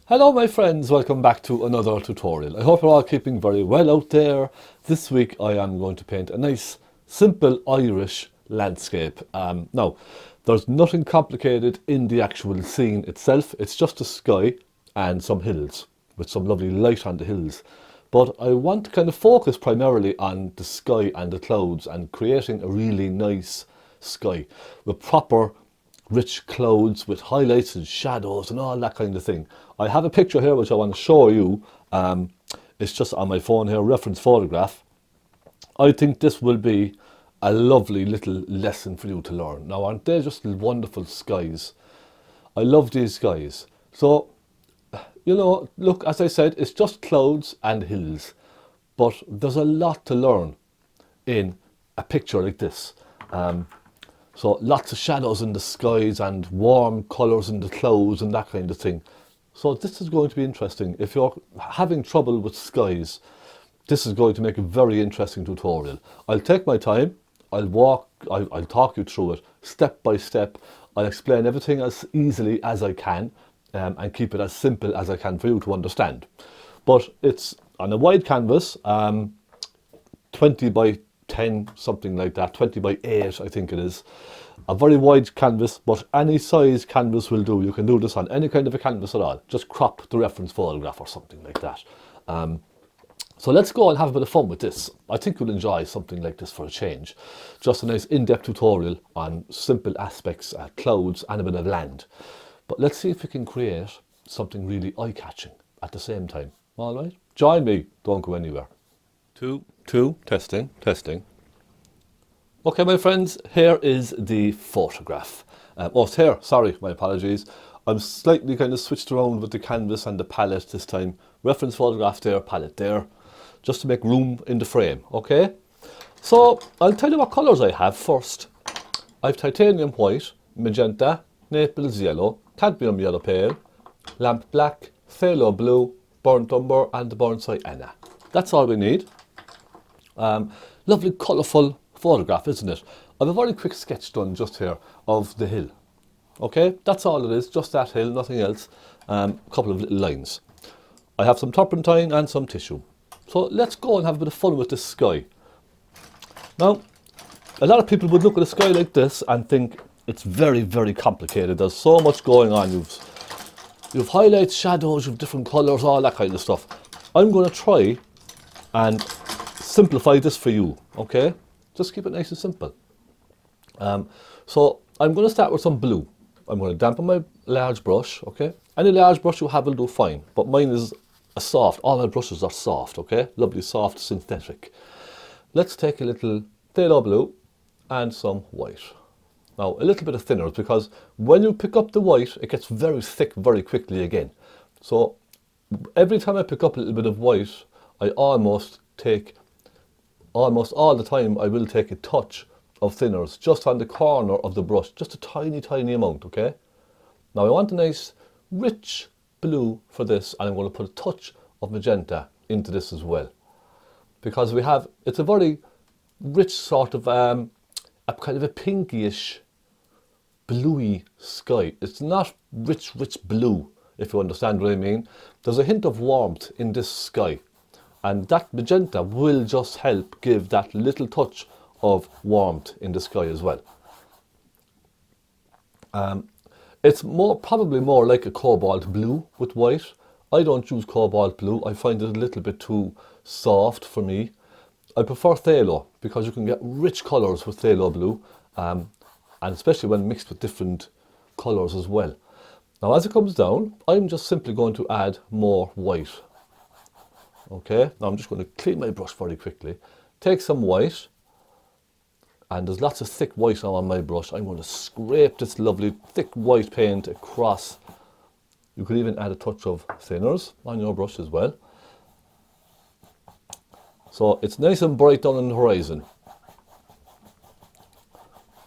Hello my friends, welcome back to another tutorial. I hope you're all keeping very well out there. This week I am going to paint a nice simple Irish landscape. Now, there's nothing complicated in the actual scene itself. It's just a sky and some hills with some lovely light on the hills. But I want to kind of focus primarily on the sky and the clouds and creating a really nice sky with proper rich clouds with highlights and shadows and all that kind of thing. I have a picture here which I want to show you. It's just on my phone here, reference photograph. I think this will be a lovely little lesson for you to learn. Now, aren't they just wonderful skies? I love these skies. So, you know, look, as I said, it's just clouds and hills. But there's a lot to learn in a picture like this. So lots of shadows in the skies and warm colours in the clouds and that kind of thing. So this is going to be interesting. If you're having trouble with skies, this is going to make a very interesting tutorial. I'll take my time, I'll talk you through it step by step. I'll explain everything as easily as I can and keep it as simple as I can for you to understand. But it's on a wide canvas, 20 by 10, something like that, 20 by 8 I think it is. A very wide canvas, but any size canvas will do. You can do this on any kind of a canvas at all. Just crop the reference photograph or something like that. So let's go and have a bit of fun with this. I think you'll enjoy something like this for a change. Just a nice in-depth tutorial on simple aspects, clouds and a bit of land. But let's see if we can create something really eye-catching at the same time. All right? Join me. Don't go anywhere. Two, testing. Okay, my friends, here is the photograph. It's here, sorry, my apologies. I'm slightly kind of switched around with the canvas and the palette this time. Reference photograph there, palette there, just to make room in the frame, okay? So, I'll tell you what colours I have first. I've titanium white, magenta, naples yellow, cadmium yellow pale, lamp black, phaylo blue, burnt umber and the burnt sienna. That's all we need. Lovely colourful photograph, isn't it? I have a very quick sketch done just here of the hill. Okay, that's all it is, just that hill, nothing else. A couple of little lines. I have some turpentine and some tissue. So let's go and have a bit of fun with this sky. Now, a lot of people would look at a sky like this and think it's very, very complicated. There's so much going on. You've highlights, shadows, you've different colours, all that kind of stuff. I'm going to try and simplify this for you, okay? Just keep it nice and simple. So I'm going to start with some blue. I'm going to dampen my large brush, okay? Any large brush you have will do fine, but mine is a soft. All my brushes are soft, okay? Lovely soft synthetic. Let's take a little phthalo blue and some white. Now a little bit of thinner because when you pick up the white it gets very thick very quickly again. So every time I pick up a little bit of white I almost all the time I will take a touch of thinners just on the corner of the brush, just a tiny amount, okay? Now I want a nice rich blue for this and I'm going to put a touch of magenta into this as well. Because it's a very rich sort of, a kind of a pinkyish, bluey sky. It's not rich blue, if you understand what I mean. There's a hint of warmth in this sky. And that magenta will just help give that little touch of warmth in the sky as well. It's probably more like a cobalt blue with white. I don't use cobalt blue. I find it a little bit too soft for me. I prefer phthalo because you can get rich colours with phthalo blue, and especially when mixed with different colours as well. Now as it comes down, I'm just simply going to add more white. Okay, now I'm just going to clean my brush very quickly. Take some white, and there's lots of thick white on my brush. I'm going to scrape this lovely thick white paint across. You could even add a touch of thinners on your brush as well. So it's nice and bright down on the horizon.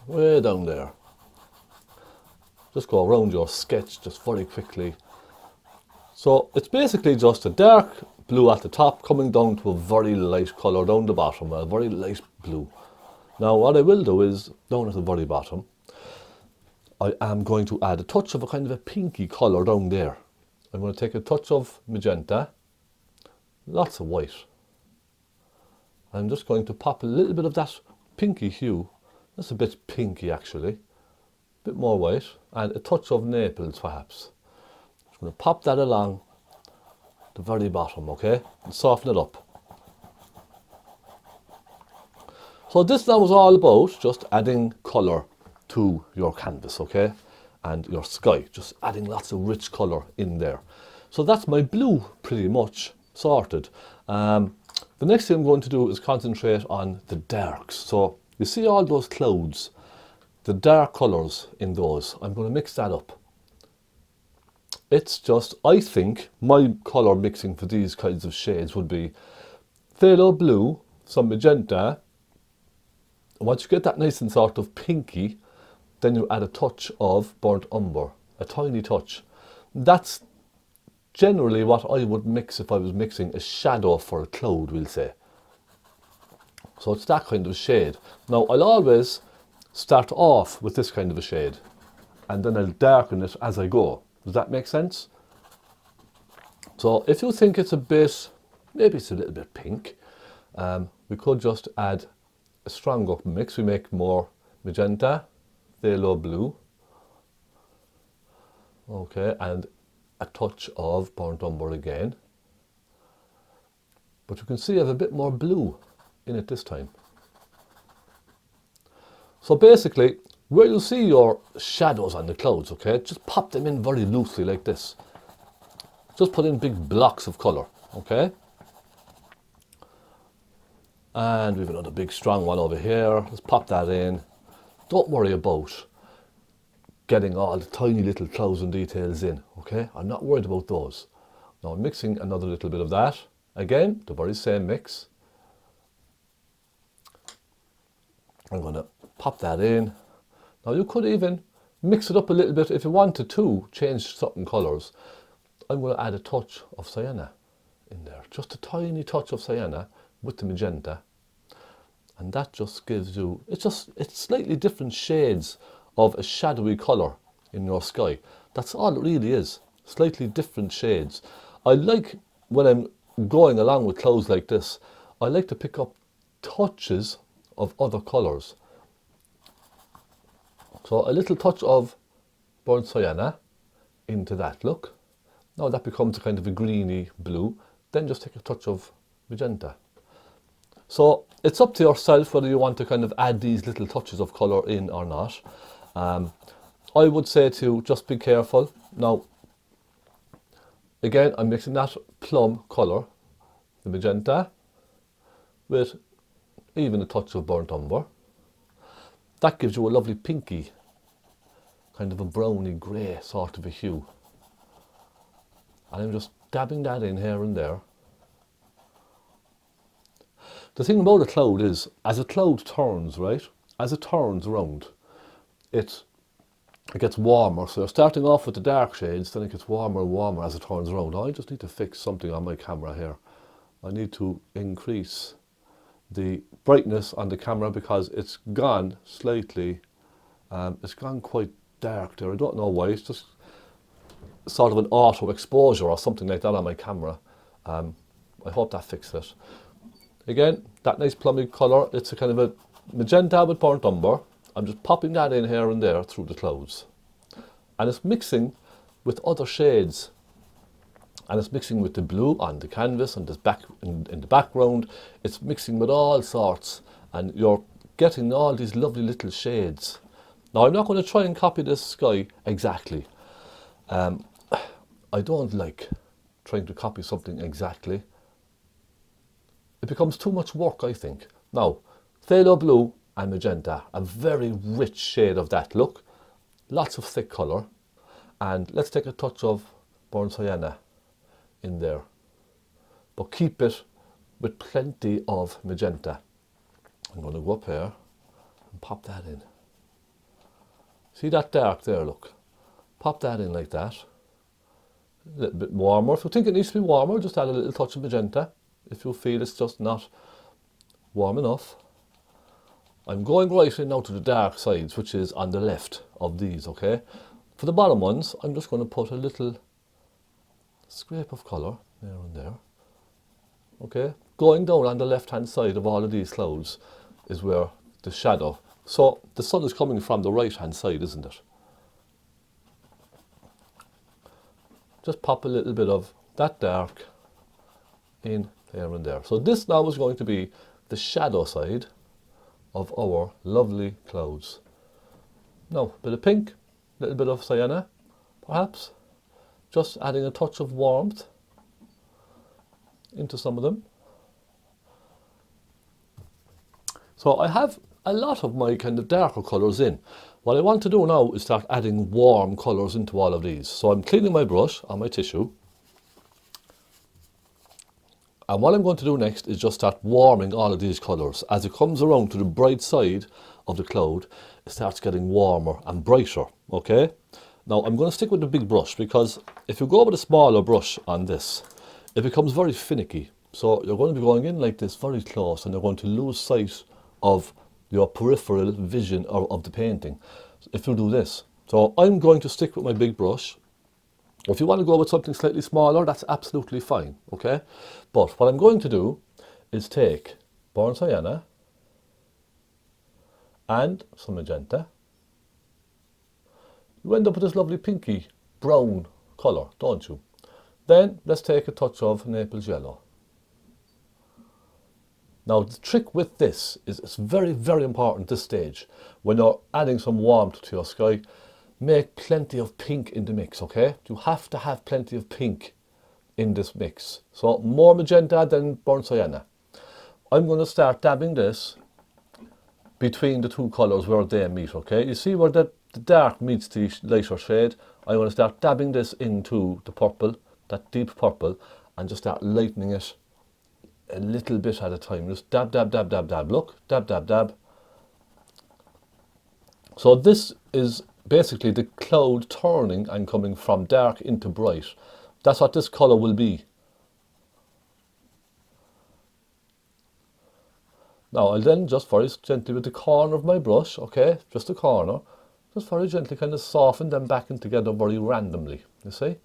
Way down there. Just go around your sketch just very quickly. So it's basically just a dark blue at the top coming down to a very light colour down the bottom, a very light blue. Now what I will do is, down at the very bottom, I am going to add a touch of a kind of a pinky colour down there. I'm going to take a touch of magenta, lots of white. I'm just going to pop a little bit of that pinky hue. That's a bit pinky actually. A bit more white and a touch of Naples perhaps. I'm going to pop that along the very bottom, okay, and soften it up. So this now is all about just adding colour to your canvas, okay, and your sky, just adding lots of rich colour in there. So that's my blue pretty much sorted. The next thing I'm going to do is concentrate on the darks. So you see all those clouds, the dark colours in those, I'm going to mix that up. It's just, I think my colour mixing for these kinds of shades would be phthalo blue, some magenta. Once you get that nice and sort of pinky, then you add a touch of burnt umber, a tiny touch. That's generally what I would mix if I was mixing a shadow for a cloud, we'll say. So it's that kind of shade. Now I'll always start off with this kind of a shade and then I'll darken it as I go. Does that make sense? So if you think it's a bit, maybe it's a little bit pink, we could just add a stronger mix. We make more magenta, phthalo blue, okay, and a touch of burnt umber again. But you can see I have a bit more blue in it this time. So basically, where you see your shadows on the clouds, okay, just pop them in very loosely like this. Just put in big blocks of colour, okay? And we have another big strong one over here. Let's pop that in. Don't worry about getting all the tiny little clouds and details in, okay? I'm not worried about those. Now I'm mixing another little bit of that. Again, the very same mix. I'm going to pop that in. Now you could even mix it up a little bit if you wanted to change certain colours. I'm going to add a touch of sienna in there, just a tiny touch of sienna with the magenta, and that just gives you, it's slightly different shades of a shadowy colour in your sky. That's all it really is, slightly different shades. I like, when I'm going along with clouds like this, I like to pick up touches of other colours. So a little touch of burnt sienna into that look. Now that becomes a kind of a greeny blue. Then just take a touch of magenta. So it's up to yourself whether you want to kind of add these little touches of colour in or not. I would say to just be careful. Now, again, I'm mixing that plum colour, the magenta, with even a touch of burnt umber. That gives you a lovely pinky, kind of a browny grey sort of a hue. And I'm just dabbing that in here and there. The thing about a cloud is, as a cloud turns, right, as it turns around, it gets warmer. So you're starting off with the dark shades, then it gets warmer and warmer as it turns around. I just need to fix something on my camera here. I need to increase the brightness on the camera because it's gone slightly, it's gone quite dark there. I don't know why, it's just sort of an auto exposure or something like that on my camera. I hope that fixed it. Again, that nice plummy colour, it's a kind of a magenta with burnt umber. I'm just popping that in here and there through the clouds. And it's mixing with other shades. And it's mixing with the blue on the canvas and this back in the background. It's mixing with all sorts. And you're getting all these lovely little shades. Now I'm not going to try and copy this sky exactly. I don't like trying to copy something exactly. It becomes too much work, I think. Now, phthalo blue and magenta, a very rich shade of that look. Lots of thick colour. And let's take a touch of burnt sienna in there. But keep it with plenty of magenta. I'm going to go up here and pop that in. See that dark there, look? Pop that in like that. A little bit warmer. If you think it needs to be warmer, just add a little touch of magenta. If you feel it's just not warm enough. I'm going right in now to the dark sides, which is on the left of these, okay? For the bottom ones, I'm just going to put a little scrape of colour there and there. Okay, going down on the left hand side of all of these clouds is where the shadow, so the sun is coming from the right hand side, isn't it? Just pop a little bit of that dark in there and there. So this now is going to be the shadow side of our lovely clouds. Now, a bit of pink, a little bit of sienna, perhaps. Just adding a touch of warmth into some of them. So I have a lot of my kind of darker colours in. What I want to do now is start adding warm colours into all of these. So I'm cleaning my brush on my tissue. And what I'm going to do next is just start warming all of these colours. As it comes around to the bright side of the cloud, it starts getting warmer and brighter, okay? Now I'm going to stick with the big brush, because if you go with a smaller brush on this, it becomes very finicky. So you're going to be going in like this very close, and you're going to lose sight of your peripheral vision of the painting if you do this. So I'm going to stick with my big brush. If you want to go with something slightly smaller, that's absolutely fine, okay? But what I'm going to do is take burnt sienna and some magenta. You end up with this lovely pinky brown colour, don't you? Then let's take a touch of Naples yellow. Now the trick with this is it's very, very important at this stage. When you're adding some warmth to your sky, make plenty of pink in the mix, okay? You have to have plenty of pink in this mix. So more magenta than burnt sienna. I'm going to start dabbing this between the two colours where they meet, okay? You see where the dark meets the lighter shade? I'm going to start dabbing this into the purple, that deep purple, and just start lightening it a little bit at a time. Just dab, dab, dab, dab, dab. Look, dab, dab, dab. So this is basically the cloud turning and coming from dark into bright. That's what this colour will be. Now I'll then just very gently with the corner of my brush, okay, just the corner, just very gently kind of soften them back in together very randomly, you see?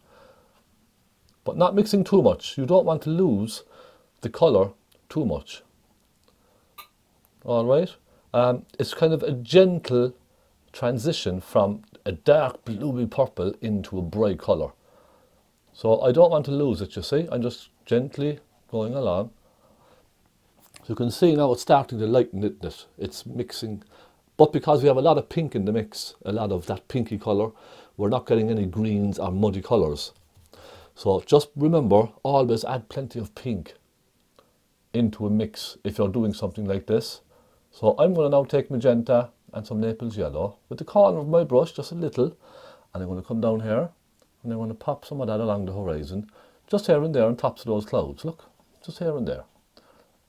But not mixing too much. You don't want to lose the colour too much. All right? It's kind of a gentle transition from a dark bluey purple into a bright colour. So I don't want to lose it, you see? I'm just gently going along. So you can see now it's starting to lighten it. It's mixing. But because we have a lot of pink in the mix, a lot of that pinky colour, we're not getting any greens or muddy colours. So just remember, always add plenty of pink into a mix if you're doing something like this. So I'm going to now take magenta and some Naples yellow with the corner of my brush, just a little, and I'm going to come down here and I'm going to pop some of that along the horizon, just here and there on tops of those clouds. Look, just here and there.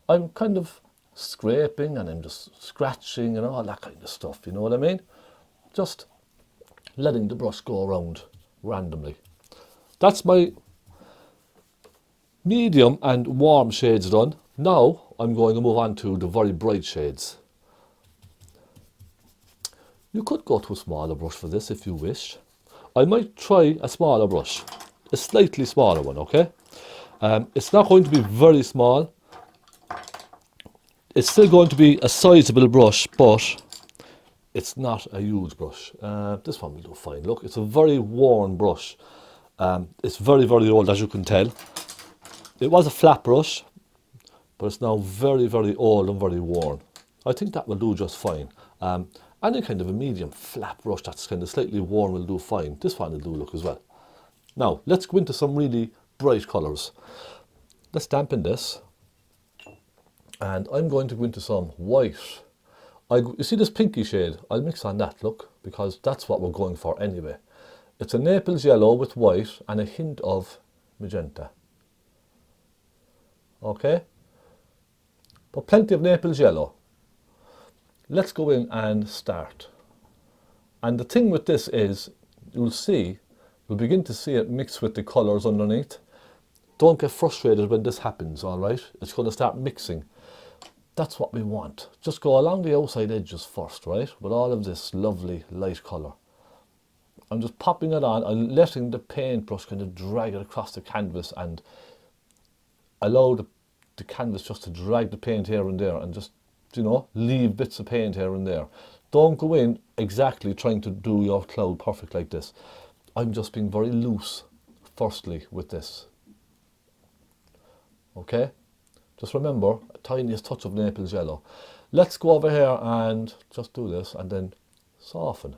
I'm kind of scraping and I'm just scratching and all that kind of stuff, you know what I mean? Just letting the brush go around randomly. That's my medium and warm shades done. Now I'm going to move on to the very bright shades. You could go to a smaller brush for this if you wish. I might try a smaller brush, a slightly smaller one, okay? It's not going to be very small. It's still going to be a sizable brush, but it's not a huge brush. This one will do fine. Look, it's a very worn brush. It's very, very old, as you can tell. It was a flat brush, but it's now very, very old and very worn. I think that will do just fine. Any kind of a medium flat brush that's kind of slightly worn will do fine. This one will do look as well. Now, let's go into some really bright colours. Let's dampen this. And I'm going to go into some white. You see this pinky shade? I'll mix on that, look, because that's what we're going for anyway. It's a Naples yellow with white and a hint of magenta. Okay? But plenty of Naples yellow. Let's go in and start. And the thing with this is, you'll begin to see it mix with the colours underneath. Don't get frustrated when this happens, all right? It's going to start mixing. That's what we want. Just go along the outside edges first, right? With all of this lovely light colour. I'm just popping it on. I'm letting the paintbrush kind of drag it across the canvas and allow the canvas just to drag the paint here and there, and just, you know, leave bits of paint here and there. Don't go in exactly trying to do your cloud perfect like this. I'm just being very loose firstly with this. Okay? Just remember, a tiniest touch of Naples yellow. Let's go over here and just do this and then soften.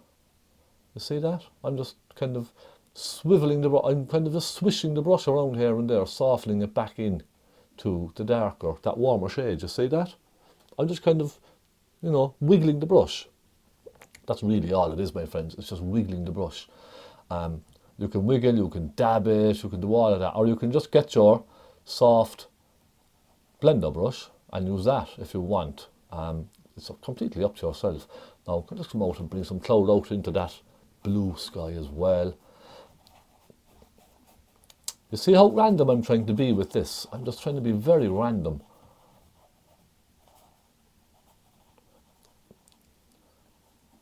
You see that? I'm just kind of swiveling the brush, I'm kind of just swishing the brush around here and there, softening it back in to the darker, that warmer shade. You see that? I'm just kind of, you know, wiggling the brush. That's really all it is, my friends. It's just wiggling the brush. You can wiggle, you can dab it, you can do all of that, or you can just get your soft blender brush and use that if you want. It's completely up to yourself. Now, I'm just come out and bring some cloud out into that blue sky as well. You see how random I'm trying to be with this? I'm just trying to be very random.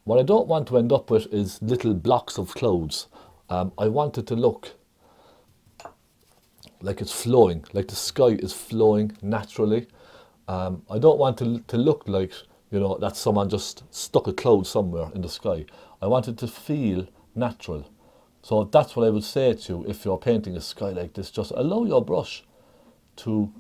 What I don't want to end up with is little blocks of clouds. I want it to look like it's flowing, like the sky is flowing naturally. I don't want to look like, you know, that someone just stuck a cloud somewhere in the sky. I want it to feel natural. So that's what I would say to you if you're painting a sky like this. Just allow your brush to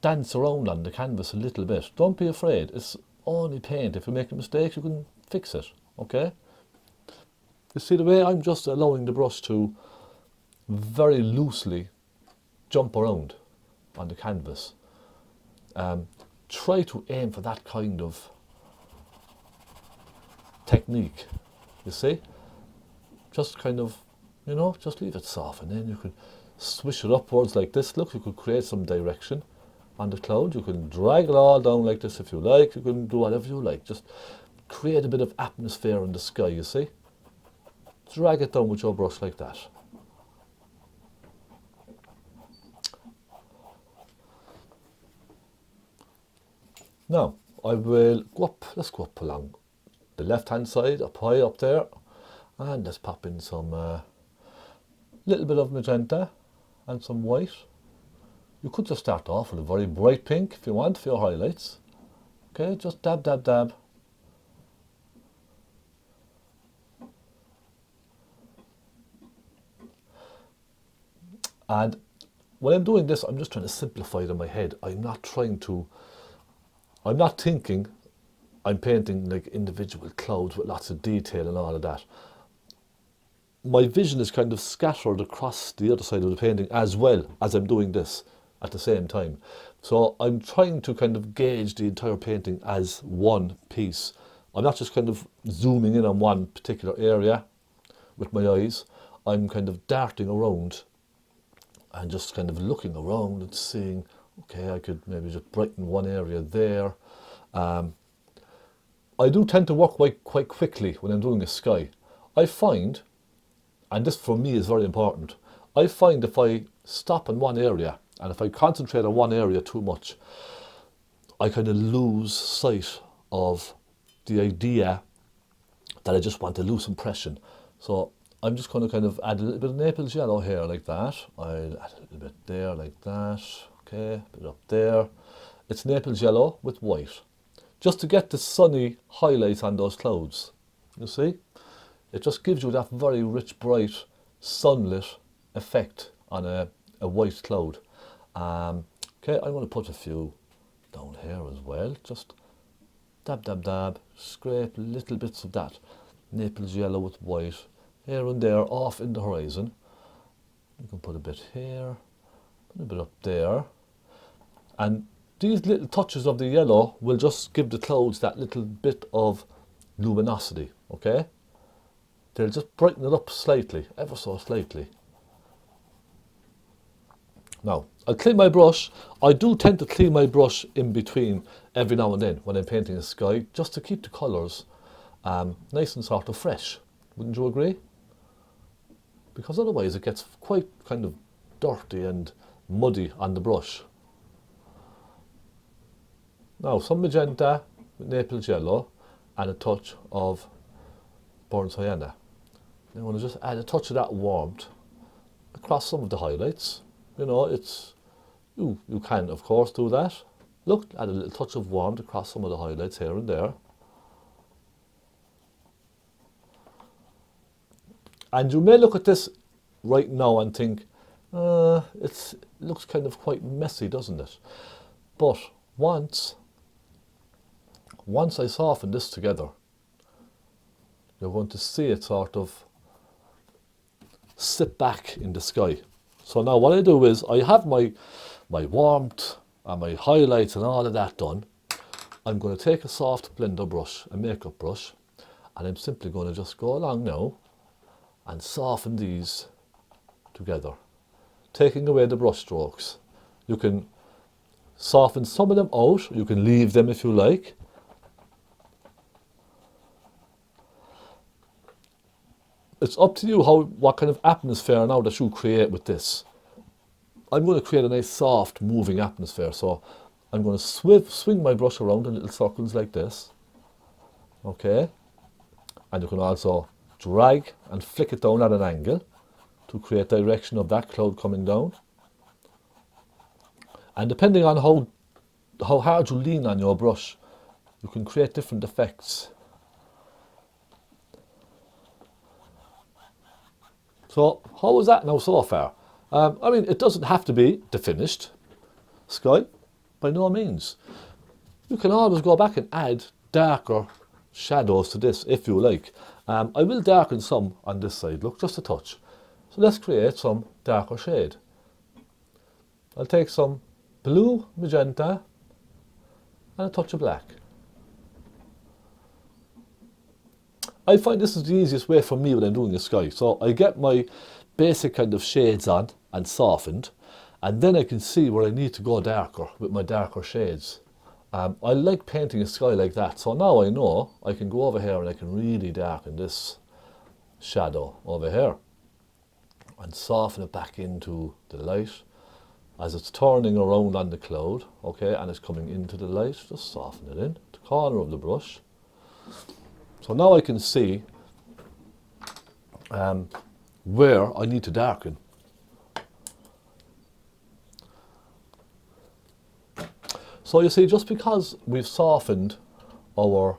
dance around on the canvas a little bit. Don't be afraid. It's only paint. If you make a mistake, you can fix it. Okay? You see the way I'm just allowing the brush to very loosely jump around on the canvas. Try to aim for that kind of technique, you see? Just kind of, you know, just leave it soft, and then you can swish it upwards like this. Look, you could create some direction on the cloud. You can drag it all down like this if you like. You can do whatever you like. Just create a bit of atmosphere in the sky, you see? Drag it down with your brush like that. Now, I will go up, let's go up along the left hand side, up high up there, and let's pop in some little bit of magenta and some white. You could just start off with a very bright pink if you want for your highlights. Okay, just dab, dab, dab. And when I'm doing this, I'm just trying to simplify it in my head. I'm not thinking I'm painting like individual clouds with lots of detail and all of that. My vision is kind of scattered across the other side of the painting as well as I'm doing this at the same time. So I'm trying to kind of gauge the entire painting as one piece. I'm not just kind of zooming in on one particular area with my eyes. I'm kind of darting around and just kind of looking around and seeing, okay, I could maybe just brighten one area there. I do tend to work quite quickly when I'm doing a sky. I find, and this for me is very important, I find if I stop in one area and if I concentrate on one area too much, I kind of lose sight of the idea that I just want a loose impression. So I'm just going to kind of add a little bit of Naples yellow here like that. I'll add a little bit there like that. Okay, a bit up there. It's Naples yellow with white, just to get the sunny highlights on those clouds. You see? It just gives you that very rich, bright, sunlit effect on a white cloud. Okay, I'm going to put a few down here as well. Just dab, dab, dab. Scrape little bits of that Naples yellow with white here and there off in the horizon. You can put a bit here, put a bit up there. And these little touches of the yellow will just give the clouds that little bit of luminosity, okay? They'll just brighten it up slightly, ever so slightly. Now, I'll clean my brush. I do tend to clean my brush in between every now and then when I'm painting a sky, just to keep the colours nice and sort of fresh. Wouldn't you agree? Because otherwise it gets quite kind of dirty and muddy on the brush. Now, some magenta with Naples yellow and a touch of burnt sienna. I'm going to just add a touch of that warmth across some of the highlights. You know, you can of course do that. Look, add a little touch of warmth across some of the highlights here and there. And you may look at this right now and think, it looks kind of quite messy, doesn't it? But once I soften this together, you're going to see it sort of sit back in the sky. So now what I do is I have my warmth and my highlights and all of that done. I'm going to take a soft blender brush, a makeup brush, and I'm simply going to just go along now and soften these together, taking away the brush strokes. You can soften some of them out, you can leave them if you like. It's up to you what kind of atmosphere now that you create with this. I'm going to create a nice soft moving atmosphere, so I'm going to swing my brush around in little circles like this. Okay, and you can also drag and flick it down at an angle to create direction of that cloud coming down. And depending on how hard you lean on your brush, you can create different effects. So how is that now so far? I mean, it doesn't have to be the finished sky, by no means. You can always go back and add darker shadows to this if you like. I will darken some on this side, look, just a touch. So let's create some darker shade. I'll take some blue, magenta, and a touch of black. I find this is the easiest way for me when I'm doing a sky. So I get my basic kind of shades on and softened, and then I can see where I need to go darker with my darker shades. I like painting a sky like that, so now I know I can go over here and I can really darken this shadow over here and soften it back into the light as it's turning around on the cloud, okay, and it's coming into the light. Just soften it in the corner of the brush. So now I can see where I need to darken. So you see, just because we've softened our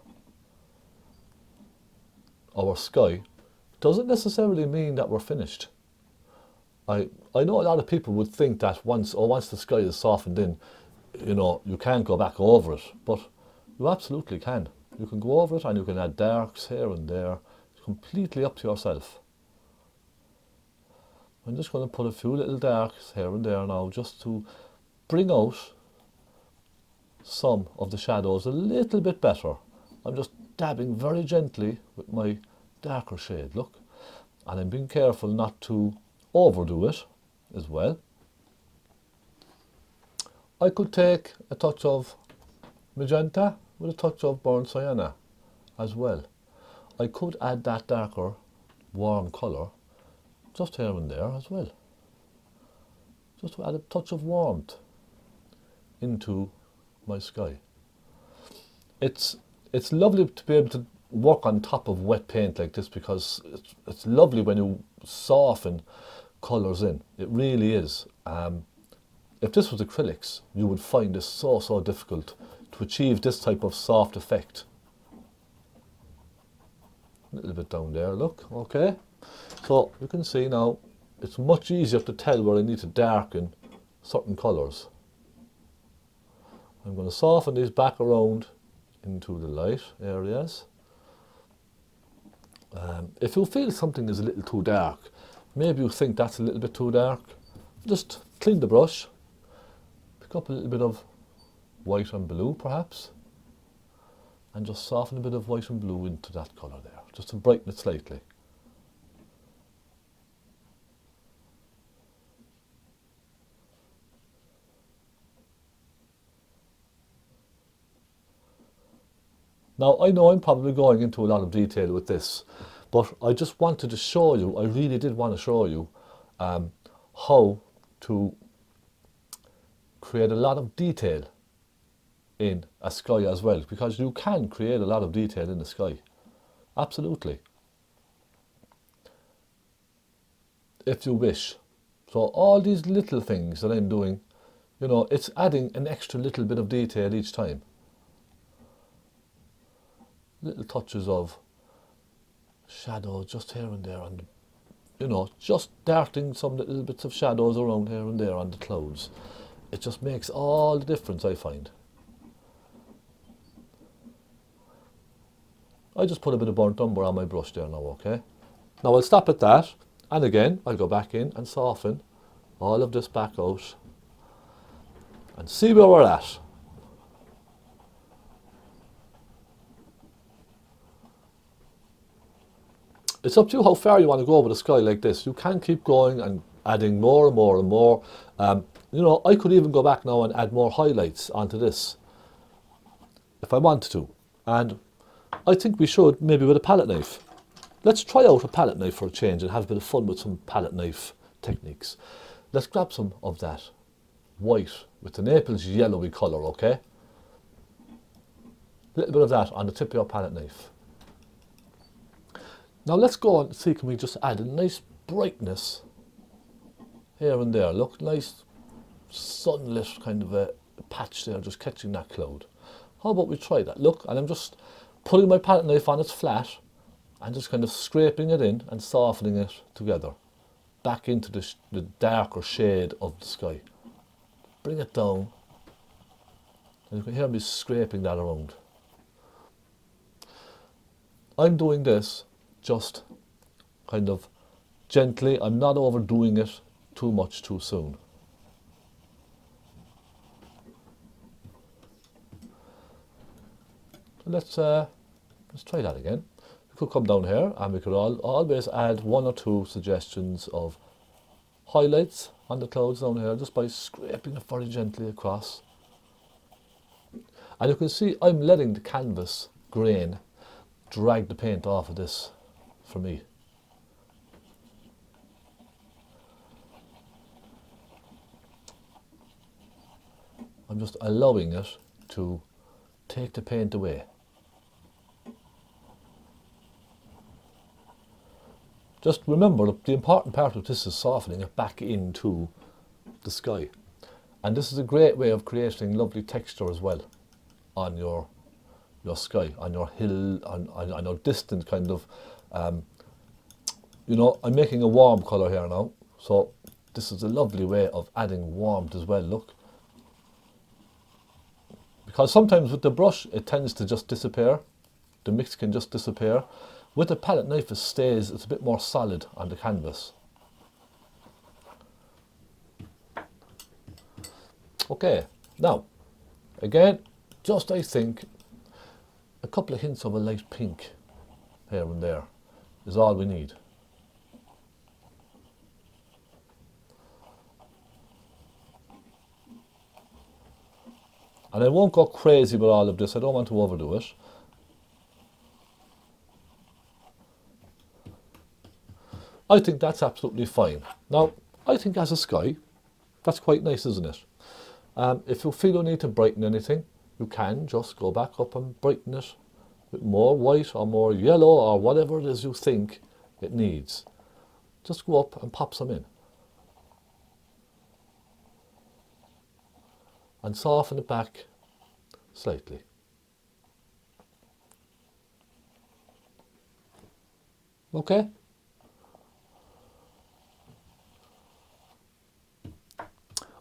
sky doesn't necessarily mean that we're finished. I know a lot of people would think that once the sky is softened in, you know, you can't go back over it, but you absolutely can. You can go over it and you can add darks here and there. It's completely up to yourself. I'm just going to put a few little darks here and there now just to bring out some of the shadows a little bit better. I'm just dabbing very gently with my darker shade, look. And I'm being careful not to overdo it as well. I could take a touch of magenta with a touch of burnt sienna as well. I could add that darker warm colour just here and there as well, just to add a touch of warmth into my sky. It's lovely to be able to work on top of wet paint like this, because it's lovely when you soften colours in. It really is. If this was acrylics, you would find this so difficult to achieve this type of soft effect. A little bit down there, look, okay. So you can see now it's much easier to tell where I need to darken certain colours. I'm going to soften these back around into the light areas. If you feel something is a little too dark, maybe you think that's a little bit too dark, just clean the brush, pick up a little bit of white and blue perhaps, and just soften a bit of white and blue into that colour there, just to brighten it slightly. Now, I know I'm probably going into a lot of detail with this, but I just wanted to show you, I really did want to show you how to create a lot of detail in a sky as well, because you can create a lot of detail in the sky, absolutely. if you wish. So all these little things that I'm doing, you know, it's adding an extra little bit of detail each time. Little touches of shadow just here and there, and you know, just darting some little bits of shadows around here and there on the clouds. It just makes all the difference, I find. I just put a bit of burnt umber on my brush there now, okay? Now I'll stop at that, and again I'll go back in and soften all of this back out and see where we're at. It's up to you how far you want to go with a sky like this. You can keep going and adding more and more and more. You know, I could even go back now and add more highlights onto this if I wanted to. And I think we should, maybe with a palette knife. Let's try out a palette knife for a change and have a bit of fun with some palette knife techniques. Let's grab some of that white with the Naples yellowy colour, okay? A little bit of that on the tip of your palette knife. Now let's go and see, can we just add a nice brightness here and there. Look, nice sunlit kind of a patch there, just catching that cloud. How about we try that? Look, and I'm just putting my palette knife on its flat and just kind of scraping it in and softening it together. Back into the darker shade of the sky. Bring it down. And you can hear me scraping that around. I'm doing this just kind of gently. I'm not overdoing it too much too soon. Let's try that again. We could come down here and we could always add one or two suggestions of highlights on the clouds down here just by scraping it very gently across. And you can see I'm letting the canvas grain drag the paint off of this for me. I'm just allowing it to take the paint away. Just remember, the important part of this is softening it back into the sky. And this is a great way of creating lovely texture as well on your sky, on your hill, on your distant kind of, you know, I'm making a warm colour here now. So this is a lovely way of adding warmth as well, look. Because sometimes with the brush, it tends to just disappear. The mix can just disappear. With the palette knife, it's a bit more solid on the canvas. Okay, now, again, just I think a couple of hints of a light pink here and there is all we need. And I won't go crazy with all of this, I don't want to overdo it. I think that's absolutely fine. Now, I think as a sky, that's quite nice, isn't it? If you feel you need to brighten anything, you can just go back up and brighten it with more white or more yellow or whatever it is you think it needs. Just go up and pop some in. And soften it back slightly. Okay?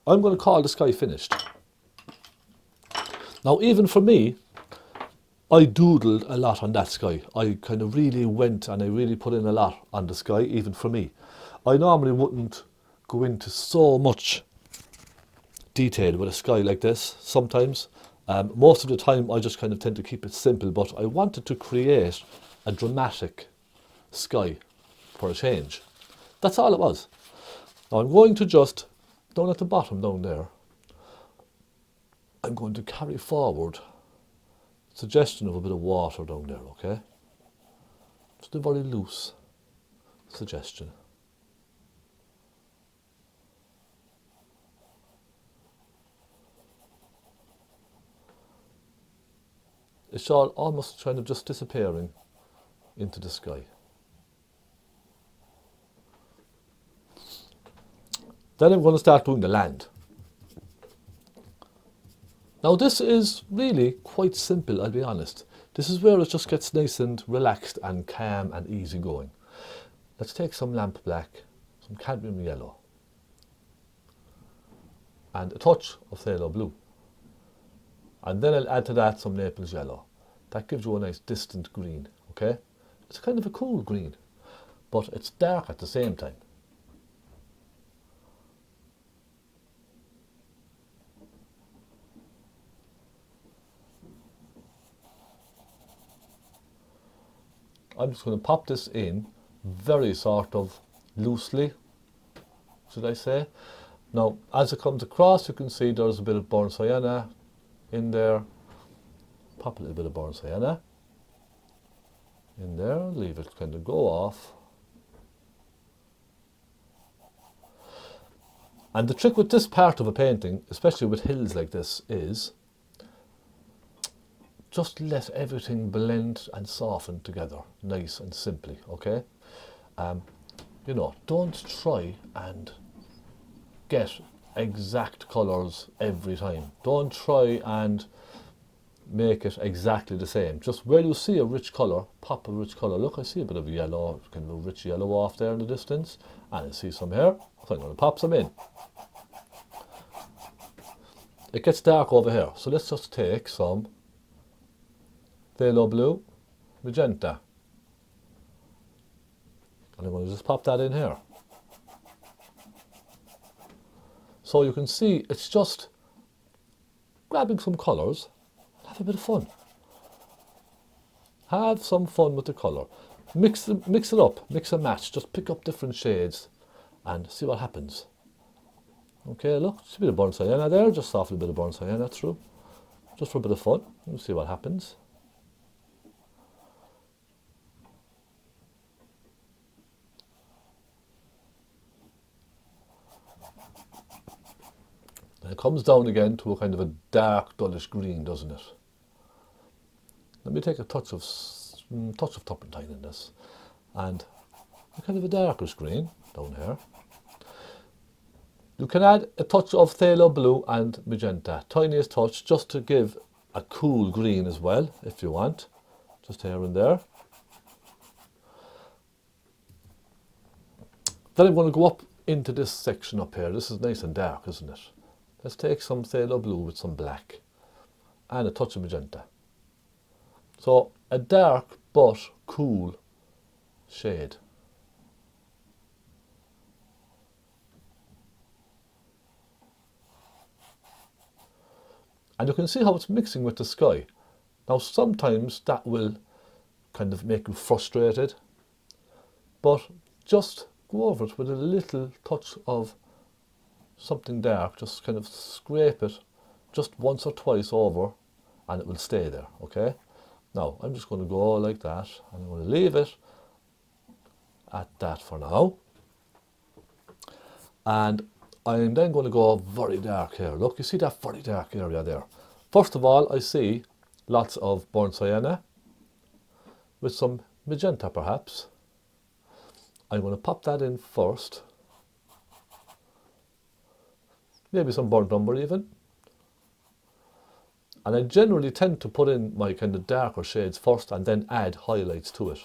I'm going to call the sky finished. Now, even for me, I doodled a lot on that sky. I kind of really went and I really put in a lot on the sky, even for me. I normally wouldn't go into so much detail with a sky like this sometimes. Most of the time I just kind of tend to keep it simple, but I wanted to create a dramatic sky for a change. That's all it was. Now I'm going to just, down at the bottom down there, I'm going to carry forward suggestion of a bit of water down there, okay? Just a very loose suggestion. It's all almost kind of just disappearing into the sky. Then I'm going to start doing the land. Now this is really quite simple, I'll be honest. This is where it just gets nice and relaxed and calm and easy going. Let's take some lamp black, some cadmium yellow, and a touch of phthalo blue. And then I'll add to that some naples yellow. That gives you a nice distant green, okay? It's kind of a cool green, but it's dark at the same time. I'm just going to pop this in very sort of loosely, should I say. Now, as it comes across, you can see there's a bit of burnt sienna in there. Pop a little bit of burnt sienna in there, leave it kind of go off. And the trick with this part of a painting, especially with hills like this, is just let everything blend and soften together, nice and simply, okay? You know, don't try and get exact colours every time. Don't try and make it exactly the same. Just where you see a rich colour, pop a rich colour. Look, I see a bit of yellow, kind of a rich yellow off there in the distance, and I see some here, so I'm going to pop some in. It gets dark over here, so let's just take some phthalo blue, magenta, and I'm going to just pop that in here. So you can see it's just grabbing some colours, have a bit of fun. Have some fun with the colour. Mix it up, mix and match, just pick up different shades and see what happens. Okay, look, just a bit of burnt sienna there, just softly a bit of burnt sienna through, just for a bit of fun. We'll see what happens. And it comes down again to a kind of a dark, dullish green, doesn't it? Let me take a touch of turpentine in this, and a kind of a darkish green down here. You can add a touch of phthalo blue and magenta, tiniest touch, just to give a cool green as well, if you want, just here and there. Then I'm going to go up into this section up here. This is nice and dark, isn't it? Let's take some phthalo blue with some black and a touch of magenta. So a dark but cool shade. And you can see how it's mixing with the sky. Now sometimes that will kind of make you frustrated, but just go over it with a little touch of something dark, just kind of scrape it just once or twice over and it will stay there, okay? Now I'm just going to go like that and I'm going to leave it at that for now. And I'm then going to go very dark here. Look, you see that very dark area there. First of all, I see lots of burnt sienna with some magenta perhaps. I'm going to pop that in first. Maybe some burnt umber even. And I generally tend to put in my kind of darker shades first and then add highlights to it.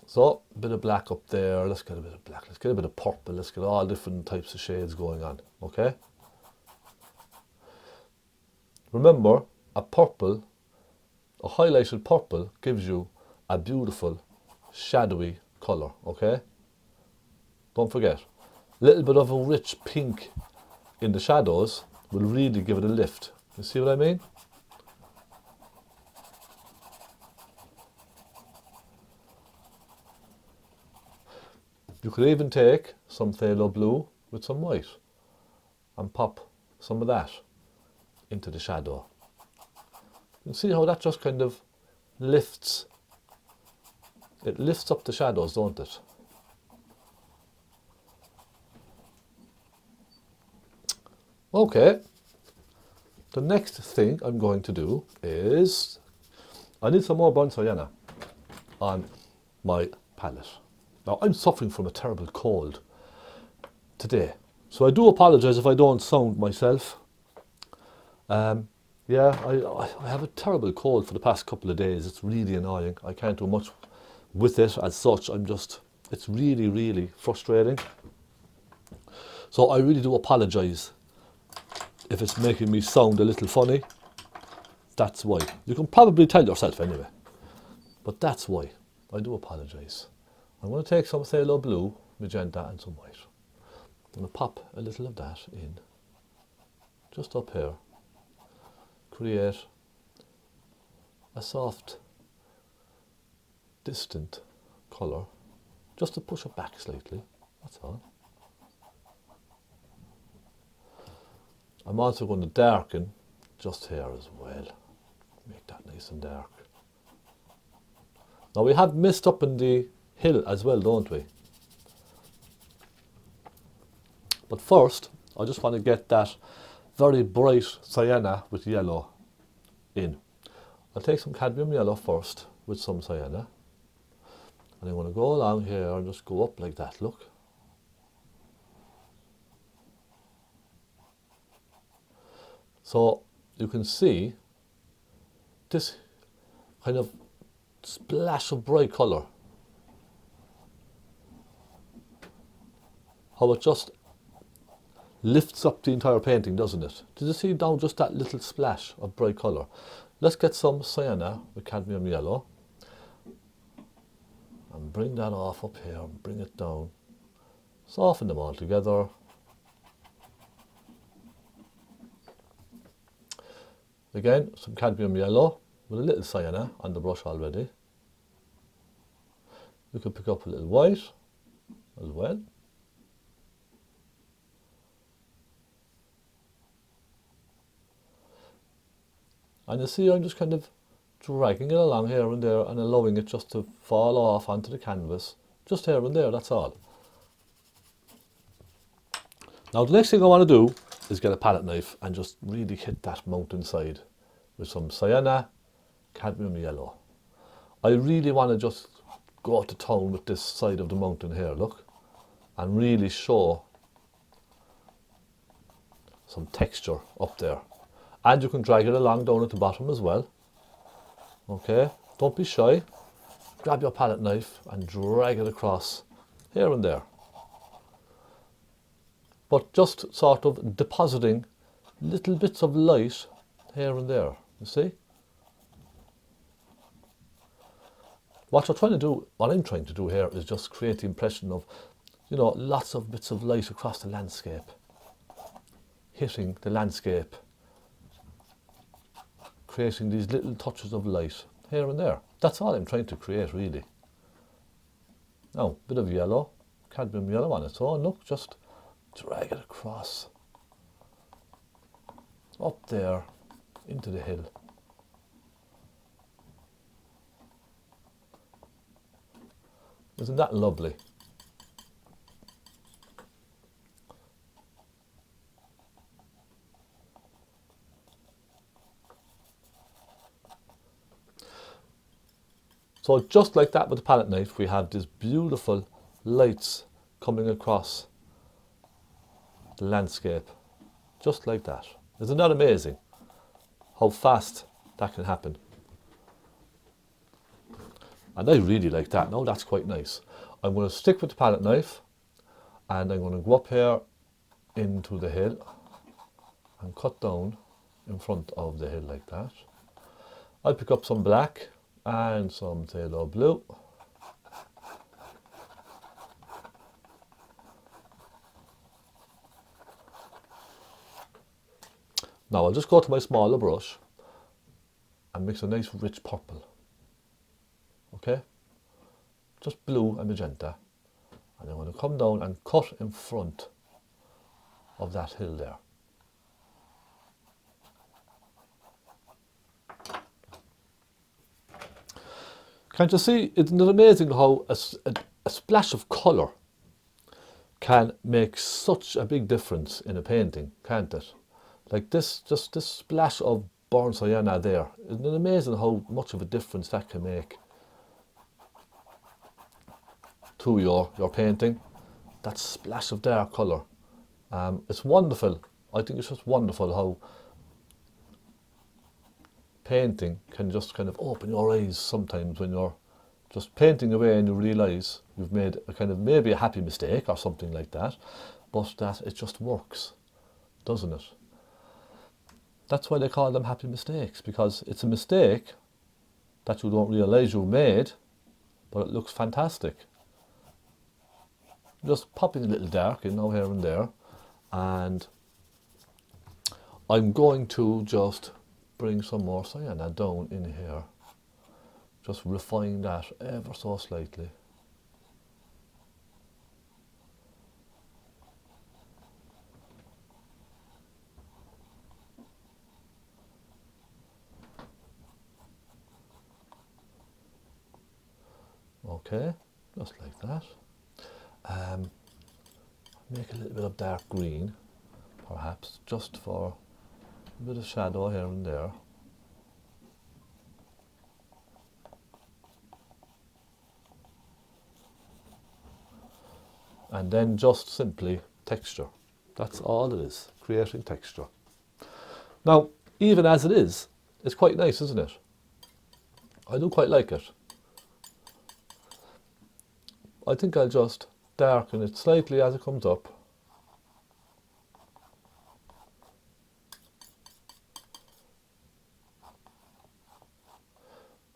So, a bit of black up there, let's get a bit of black, let's get a bit of purple, let's get all different types of shades going on, okay? Remember, a highlighted purple gives you a beautiful shadowy colour, okay? Don't forget, a little bit of a rich pink in the shadows will really give it a lift. You see what I mean? You could even take some phthalo blue with some white and pop some of that into the shadow. You can see how that just kind of lifts. It lifts up the shadows, don't it? Okay, the next thing I'm going to do is, I need some more burnt sienna. on my palette. Now, I'm suffering from a terrible cold today, so I do apologise if I don't sound myself. Yeah, I have a terrible cold for the past couple of days. It's really annoying. I can't do much with it as such. It's really, really frustrating. So I really do apologise if it's making me sound a little funny. That's why. You can probably tell yourself anyway. But that's why. I do apologise. I'm going to take some phaylo blue, magenta and some white. I'm going to pop a little of that in, just up here. Create a soft, distant colour, just to push it back slightly, that's all. I'm also going to darken just here as well, make that nice and dark. Now we have mist up in the hill as well, don't we? But first, I just want to get that very bright sienna with yellow in. I'll take some cadmium yellow first with some sienna. And I'm going to go along here and just go up like that, look. So you can see this kind of splash of bright colour. How it just lifts up the entire painting, doesn't it? Did you see now just that little splash of bright colour? Let's get some sienna with cadmium yellow and bring that off up here and bring it down. Soften them all together. Again, some cadmium yellow with a little sienna on the brush already. You can pick up a little white as well. And you see I'm just kind of dragging it along here and there and allowing it just to fall off onto the canvas. Just here and there, that's all. Now the next thing I want to do is get a palette knife and just really hit that mountain side with some sienna, cadmium yellow. I really want to just go to town with this side of the mountain here, look, and really show some texture up there. And you can drag it along down at the bottom as well. Okay, don't be shy. Grab your palette knife and drag it across here and there. But just sort of depositing little bits of light here and there, you see? What I'm trying to do here is just create the impression of, you know, lots of bits of light across the landscape, hitting the landscape, creating these little touches of light here and there. That's all I'm trying to create, really. Now, a bit of yellow, cadmium yellow on its own, look, just drag it across, up there, into the hill. Isn't that lovely? So just like that with the palette knife, we have these beautiful lights coming across the landscape, just like that. Isn't that amazing? How fast that can happen. And I really like that. Now that's quite nice. I'm going to stick with the palette knife and I'm going to go up here into the hill and cut down in front of the hill like that. I'll pick up some black and some phaylo blue. Now I'll just go to my smaller brush and mix a nice rich purple. Okay? Just blue and magenta. And I'm going to come down and cut in front of that hill there. Can't you see? Isn't it amazing how a splash of colour can make such a big difference in a painting, can't it? Like this, just this splash of burnt sienna there. Isn't it amazing how much of a difference that can make? to your painting. That splash of dark colour. It's wonderful. I think it's just wonderful how painting can just kind of open your eyes sometimes when you're just painting away and you realise you've made a kind of maybe a happy mistake or something like that, but that it just works, doesn't it? That's why they call them happy mistakes, because it's a mistake that you don't realise you made, but it looks fantastic. Just popping a little dark in now here and there, and I'm going to just bring some more sienna down in here, just refine that ever so slightly. Okay, just like that. Make a little bit of dark green, perhaps, just for a bit of shadow here and there. And then just simply texture. That's all it is, creating texture. Now, even as it is, it's quite nice, isn't it? I do quite like it. I think I'll just darken it slightly as it comes up.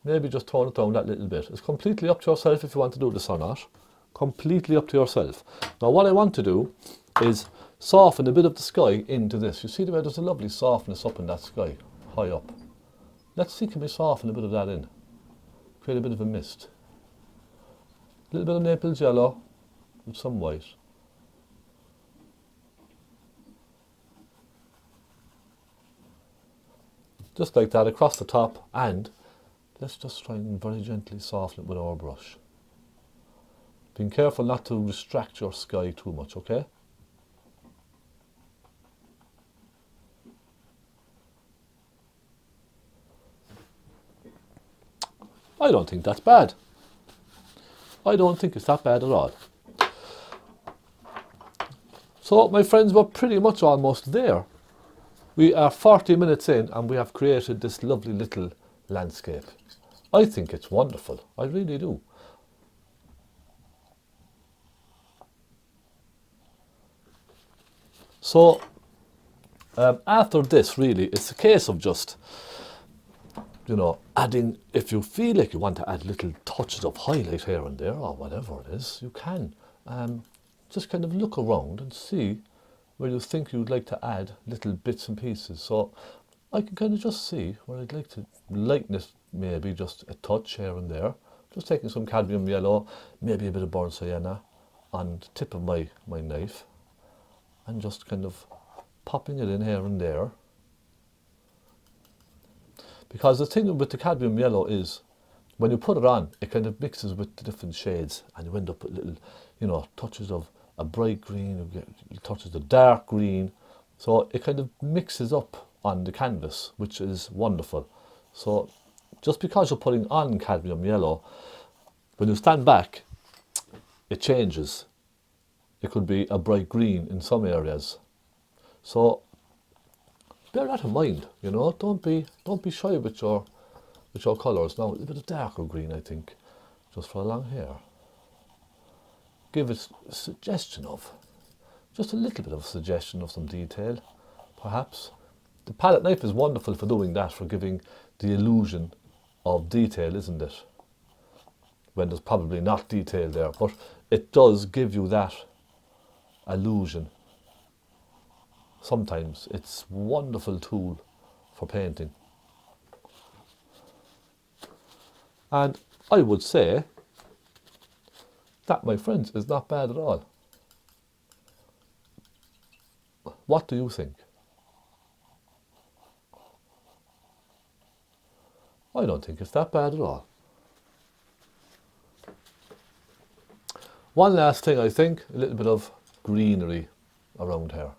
Maybe just tone it down that little bit. It's completely up to yourself if you want to do this or not. Completely up to yourself. Now what I want to do is soften a bit of the sky into this. You see the way there's a lovely softness up in that sky, high up. Let's see, can we soften a bit of that in? Create a bit of a mist. A little bit of Naples yellow with some white. Just like that across the top, and let's just try and very gently soften it with our brush. Being careful not to distract your sky too much, okay? I don't think that's bad. I don't think it's that bad at all. So my friends, we're pretty much almost there. We are 40 minutes in and we have created this lovely little landscape. I think it's wonderful. I really do. So after this, really, it's a case of just, you know, adding, if you feel like you want to add little touches of highlight here and there or whatever it is, you can. Just kind of look around and see where you think you'd like to add little bits and pieces. So I can kind of just see where I'd like to lighten it, maybe just a touch here and there. Just taking some cadmium yellow, maybe a bit of burnt sienna on the tip of my knife, and just kind of popping it in here and there. Because the thing with the cadmium yellow is, when you put it on, it kind of mixes with the different shades, and you end up with little, you know, touches of a bright green, you get touches of dark green. So it kind of mixes up on the canvas, which is wonderful. So just because you're putting on cadmium yellow, when you stand back, it changes. It could be a bright green in some areas. So bear that in mind, you know, don't be shy with your colours. Now a little bit of darker green, I think, just for along here. Give it a suggestion of, just a little bit of a suggestion of some detail, perhaps. The palette knife is wonderful for doing that, for giving the illusion of detail, isn't it? When there's probably not detail there, but it does give you that illusion. Sometimes it's a wonderful tool for painting. And I would say that, my friends, is not bad at all. What do you think? I don't think it's that bad at all. One last thing, I think, a little bit of greenery around here.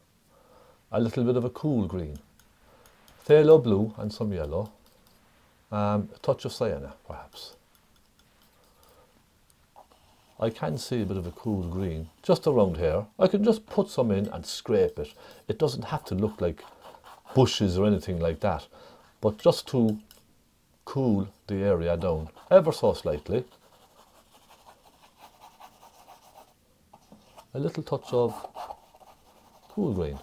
A little bit of a cool green. Phaylo blue and some yellow. A touch of sienna, perhaps. I can see a bit of a cool green just around here. I can just put some in and scrape it. It doesn't have to look like bushes or anything like that, but just to cool the area down ever so slightly. A little touch of cool green,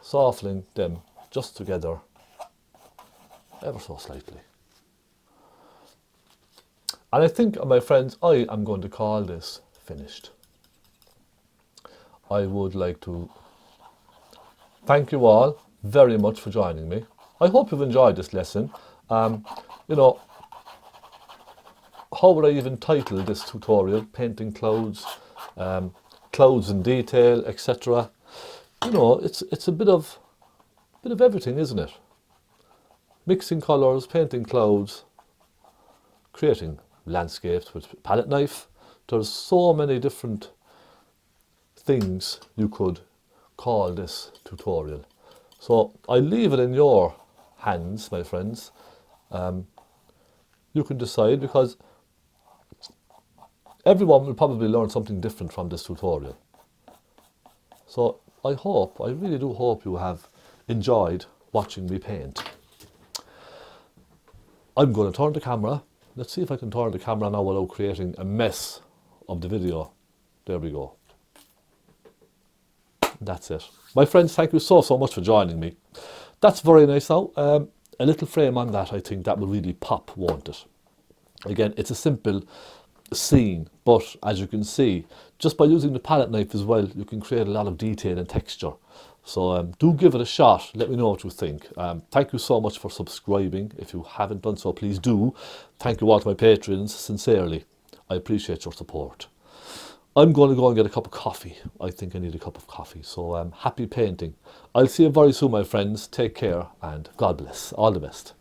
softening them just together ever so slightly. And I think, my friends, I am going to call this finished. I would like to thank you all very much for joining me. I hope you've enjoyed this lesson. You know, how would I even title this tutorial? Painting clouds, clouds in detail, etc. You know, it's a bit of everything, isn't it? Mixing colours, painting clouds, creating landscapes with palette knife. There's so many different things you could call this tutorial. So I leave it in your hands, my friends. You can decide, because everyone will probably learn something different from this tutorial. So I really do hope you have enjoyed watching me paint. I'm going to turn the camera. Let's see if I can turn the camera now without creating a mess of the video. There we go. That's it. My friends, thank you so much for joining me. That's very nice now. A little frame on that, I think that will really pop, won't it? Again, it's a simple scene, but as you can see, just by using the palette knife as well, you can create a lot of detail and texture. So do give it a shot. Let me know what you think. Thank you so much for subscribing. If you haven't done so, please do. Thank you all to my patrons, sincerely. I appreciate your support. I'm going to go and get a cup of coffee. I think I need a cup of coffee. So happy painting. I'll see you very soon, my friends. Take care and God bless. All the best.